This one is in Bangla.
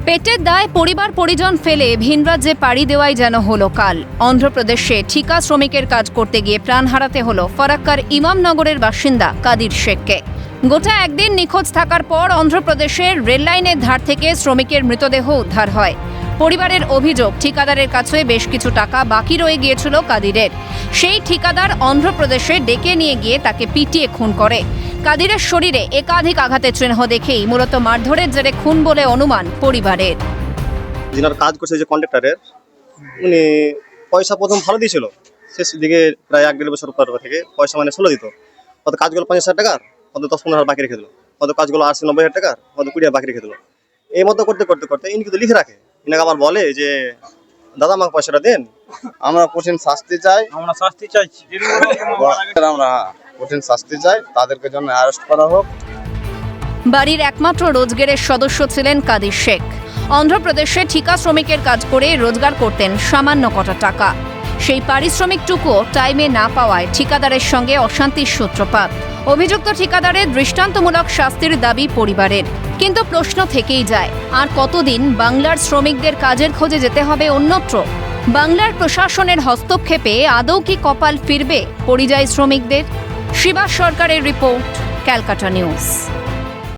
পেটের দায় পরিবার পরিজন ফেলে ভিন রাজ্যে পাড়ি দেওয়াই যেন হলো কাল। অন্ধ্রপ্রদেশে ঠিকা শ্রমিকের কাজ করতে গিয়ে প্রাণ হারাতে হলো ফরাক্কার ইমামনগরের বাসিন্দা কাদির শেখকে। গোটা একদিন নিখোঁজ থাকার পর অন্ধ্রপ্রদেশের রেললাইনের ধার থেকে শ্রমিকের মৃতদেহ উদ্ধার হয়। পরিবারের অভিযোগ, ঠিকাদারের কাছে বেশ কিছু টাকা বাকি রয়ে গিয়েছিল কাদিরের। সেই ঠিকাদার অন্ধ্রপ্রদেশে ডেকে নিয়ে গিয়ে তাকে পিটিয়ে খুন করে। কাদিরের শরীরে একাধিক আঘাতের চিহ্ন দেখেই মূলত মারধরের জেরে খুন বলে অনুমান পরিবারের। যিনার কাজ করছে যে কন্ট্রাক্টরের, উনি পয়সা প্রথম ভালো দিয়েছিল, শেষ দিকে প্রায় 1-1.5 বছর পর থেকে পয়সা মানে 16 দিত। কত কাজগুলো 50,000 টাকার, কত 10-15,000 বাকি রেখে দিল, কত কাজগুলো 80-90,000 টাকার, কত 20,000 বাকি রেখে দিল। এই মতো করতে করতে করতে ইনি কিন্তু লিখে রাখে। ইনাকে আবার বলে যে দাদা আমাকে পয়সাটা দেন, আমরা কঠিন শাস্তি চাই। আমরা শাস্তি চাইছি, আমরা কঠিন শাস্তি চাই, তাদেরকে জন্য অ্যারেস্ট করা হোক। বাড়ির একমাত্র রোজগারের সদস্য ছিলেন কাদির শেখ। অন্ধ্রপ্রদেশে ঠিকা শ্রমিকের কাজ করে রোজগার করতেন সামান্য কটা টাকা। সেই পারিশ্রমিকটুকুও টাইমে না পাওয়ায় ঠিকাদারের সঙ্গে অশান্তির সূত্রপাত। অভিযুক্ত ঠিকাদারের দৃষ্টান্তমূলক শাস্তির দাবি পরিবারের। কিন্তু প্রশ্ন থেকেই যায়, আর কতদিন বাংলার শ্রমিকদের কাজের খোঁজে যেতে হবে অন্যত্র? বাংলার প্রশাসনের হস্তক্ষেপে আদৌ কি কপাল ফিরবে পরিযায়ী শ্রমিকদের? শিবা সরকারের রিপোর্ট, ক্যালকাটা নিউজ।